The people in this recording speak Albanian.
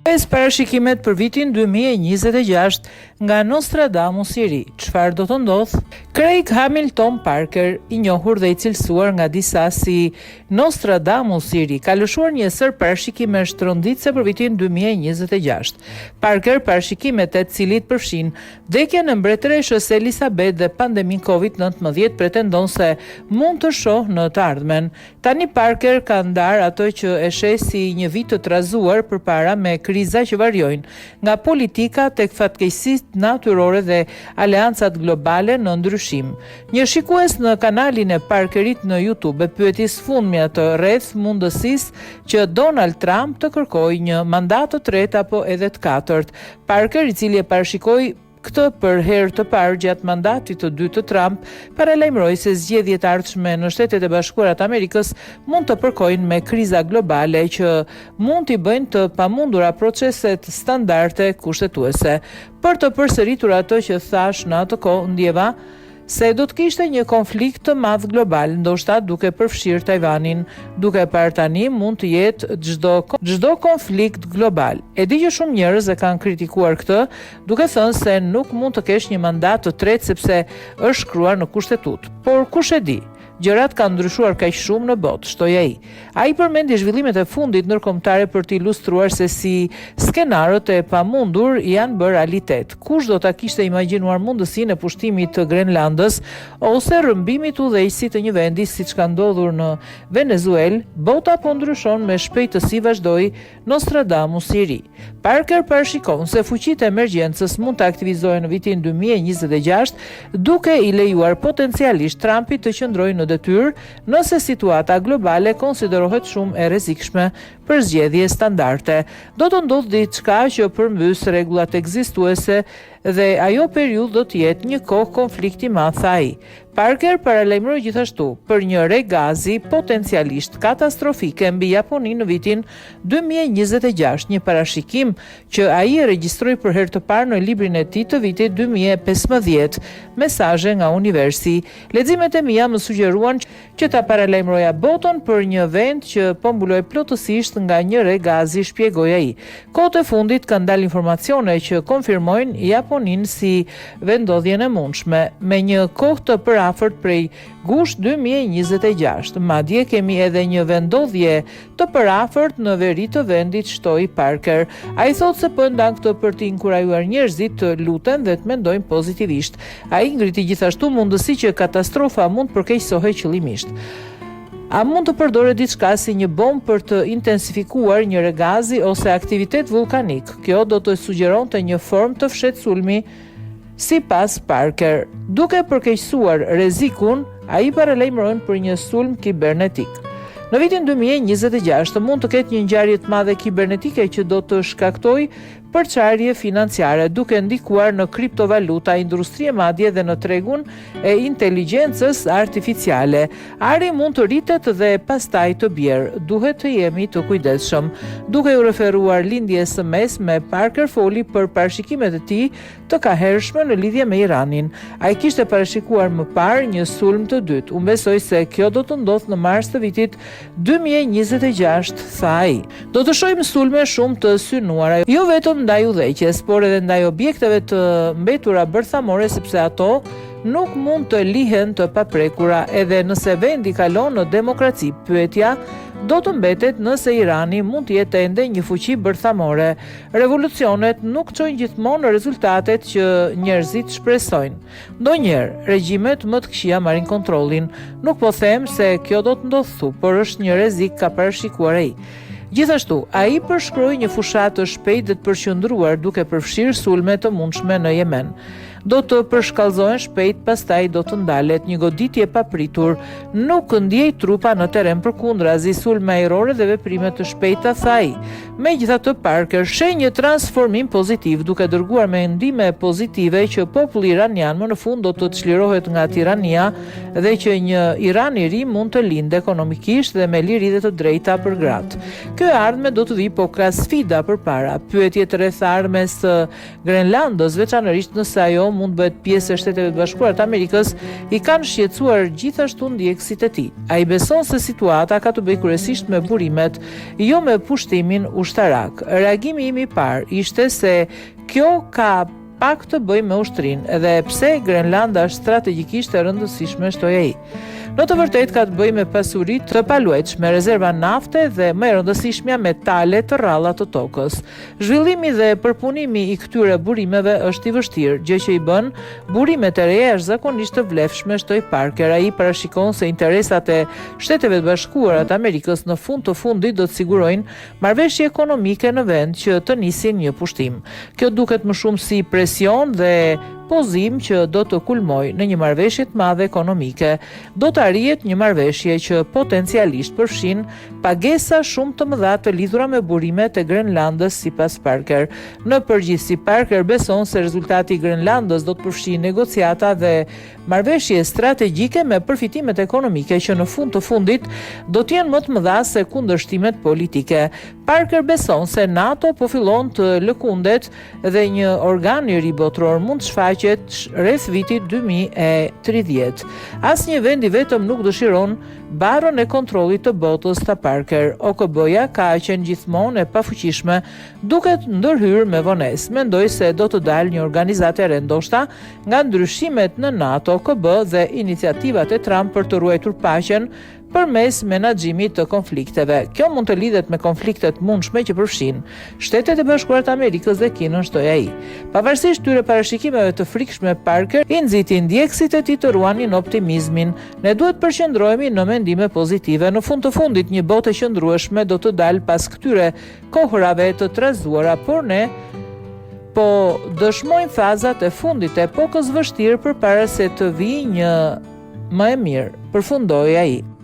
Parashikimet për vitin 2026 nga Nostradamus i ri. Çfarë do të ndodhë? Craig Hamilton Parker, i njohur dhe i cilësuar nga disa si Nostradamus i ri, ka lëshuar një sër parashikime shtrënditëse për vitin 2026. Parker, parashikimet e cilit përfshin vdekjen e mbretëreshës Elizabeth dhe pandemin COVID-19, pretendon se mund të shohë në të ardhmen. Tani Parker ka ndarë ato që e sheh si një vit të trazuar përpara me kriza që varjojnë nga politika tek fatkeqësitë natyrore dhe aleancat globale në ndryshim. Një shikues në kanalin e Parkerit në YouTube e pyeti sfundmi atë rreth mundësisë që Donald Trump të kërkojë një mandat të tretë apo edhe të katërt. Parker, i cili e parashikoi këtë për herë të parë gjatë mandatit të dytë të Trump, paralajmëroi se zgjedhjet e ardhshme në Shtetet e Bashkuara të Amerikës mund të përkojnë me kriza globale që mund t'i bëjnë të pamundura proceset standarde kushtetuese. Për të përsëritur ato që thash në atë kohë, ndjeva se do të kishte një konflikt të madh global, ndoshta duke përfshirë Tajvanin, duke parë tani mund të jetë çdo konflikt global. E di që shumë njerëz e kanë kritikuar këtë, duke thënë se nuk mund të kesh një mandat të tretë sepse është shkruar në kushtetut. Por kush e di? Gjërat kanë ndryshuar kaq shumë në botë, shtoi ai. Ai përmendi zhvillimet e fundit ndërkombëtare për të ilustruar se si skenarët e pamundur janë bërë realitet. Kush do ta kishte imagjinuar mundësinë e pushtimit të Grenlandës ose rrëmbimit udhëheqësi të një vendi siç ka ndodhur në Venezuelë? Bota po ndryshon me shpejtësi, vazhdoi Nostradamus i ri. Parker parashikon se fuqitë e emergjencës mund të aktivizohen në vitin 2026, duke i lejuar potencialisht Trumpit të qëndrojë në detyrë nëse situata globale konsiderohet shumë e rrezikshme për zgjedhje standarde. Do të ndodhë diçka që përmbys rregullat ekzistuese dhe ajo periudhë do të jetë një kohë konflikti i madh, tha ai. Parker paralajmëroi gjithashtu për një re gazi potencialisht katastrofike mbi Japoninë në vitin 2026, një parashikim që ai e regjistroi për herë të parë në librin e tij të vitit 2015, Mesazhe nga universi. Leximet e mia më sugjeruan që ta paralajmëroja botën për një vend që po mbuloi plotësisht nga një re gazi, shpjegoi ai. Kohët e fundit kanë dalë informacione që konfirmojnë Japoninë si vendodhjen e mundshme, me një kohë të përafërt prej gusht 2026. Madje kemi edhe një vendodhje të përafërt në veri të vendit, shtoi Parker. Ai thotë se po ndan këtë për të inkurajuar njerëzit të luten dhe të mendojnë pozitivisht. Ai ngriti gjithashtu mundësi që katastrofa mund përkeqësohej qëllimisht. A mund të përdore diçka si një bombë për të intensifikuar një regazi ose aktivitet vulkanik? Kjo do të sugjeronte një formë të fshehtë sulmi, sipas Parker. Duke përkeqësuar rrezikun, ai paralajmëron për një sulm kibernetik. Në vitin 2026 mund të ketë një ngjarje të madhe kibernetike që do të shkaktojë përçarje financiare, duke ndikuar në kriptovaluta, industrie, madje dhe në tregun e inteligjencës artificiale. Ari mund të rritet dhe pastaj të bjerë. Duhet të jemi të kujdesshëm. Duke u referuar lindjes së mesme, Parker foli për parashikimet e tij të kahershme në lidhje me Iranin. Ai kishte parashikuar më parë një sulm të dytë. Unë besoj se kjo do të ndodhë në mars të vitit 2026, tha ai. Do të shohim sulme shumë të synuara, jo vetëm ndaj udhëheqjes, por edhe ndaj objekteve të mbetura bërthamore, sepse ato nuk mund të lihen të paprekura. Edhe nëse vendi kalon në demokraci, pyetja do të mbetet nëse Irani mund të jetë ende një fuqi bërthamore. Revolucionet nuk çojnë gjithmonë rezultatet që njerëzit shpresojnë. Ndonjëherë regjimet më të këqija marrin kontrollin. Nuk po them se kjo do të ndodhë, por është një rrezik, ka parashikuar ai. Gjithashtu, ai përshkroi një fushat të shpejtë dhe të përqendruar duke përfshirë sulme të mundshme në Yemen. Do të përshkallëzohen shpejt, pastaj do të ndalet një goditje papritur. Nuk ndjej trupa në terren, përkundrazi sulme ajrore dhe veprime të shpejta, tha ai. Megjithatë, Parker sheh një transformim pozitiv, duke dërguar mendime pozitive që populli iranian më në fund do të çlirohet nga tirania dhe që një Iran i ri mund të lindë ekonomikisht dhe me liri dhe të drejta për gratë. Kjo ardhme do të vi, po ka sfida përpara. Pyetjet rreth armës së Grenlandës, veçanërisht nëse ajo ajo mund bëhet pjesë e Shteteve të Bashkuara të Amerikës, i kanë shqetësuar gjithashtu ndjekësit e tij. Ai beson se situata ka të bëjë kryesisht me burimet, jo me pushtimin ushtarak. Reagimi im i parë ishte se kjo ka pak të bëjë me ushtrinë dhe pse Grenlanda është strategjikisht e rëndësishme, shtoi ai. Në të vërtetë ka të bëjë me pasuritë të paluajtshme, rezerva nafte dhe më e rëndësishmja metale të rralla të tokës. Zhvillimi dhe përpunimi i këtyre burimeve është i vështirë, gjë që i bën burimet e reja jashtëzakonisht të vlefshme, shtoi Parker. Ai parashikon se interesat e Shteteve të Bashkuara të Amerikës në fund të fundit do të sigurojnë marrëveshje ekonomike në vend që të nisin një pushtim. Kjo duket më shumë si presion dhe pozim që do të kulmoj në një marrëveshje të madhe ekonomike. Do të arrihet një marrëveshje që potencialisht përfshin pagesa shumë të mëdha të lidhura me burimet e Grenlandës, sipas Parker. Në përgjithësi, Parker beson se rezultati i Grenlandës do të përfshijë negociata dhe marrëveshje strategjike me përfitimet ekonomike që në fund të fundit do të jenë më të mëdha se kundërshtimet politike. Parker beson se NATO po fillon të lëkundet dhe një organ i ri botror mund të shfaqet rreth vitit 2030. Asnjë vend i vetëm nuk dëshiron barrën e kontrollit të botës, ta Parker. OKB-ja ka qenë gjithmonë e pafuqishme, duket ndërhyrë me vonesë. Mendoj se do të dalë një organizatë e re, ndoshta nga ndryshimet në NATO, OKB dhe iniciativat e Trump për të ruajtur paqen përmes menaxhimit të konflikteve. Kjo mund të lidhet me konfliktet mundshme që përfshin Shtetet e Bashkuara të Amerikës dhe Kinën, shtoi ai. Pavarësisht këtyre parashikimeve të frikshme, Parker i nxiti ndjekësit e tij të ruanin optimizmin. Ne duhet përqendrohemi në mendime pozitive. Në fund të fundit, një botë e qëndrueshme do të dalë pas këtyre kohërave të trazuara, por ne po dëshmojmë fazat e fundit e epokës vështirë përpara se të vijë një më e mirë, përfundoi ai.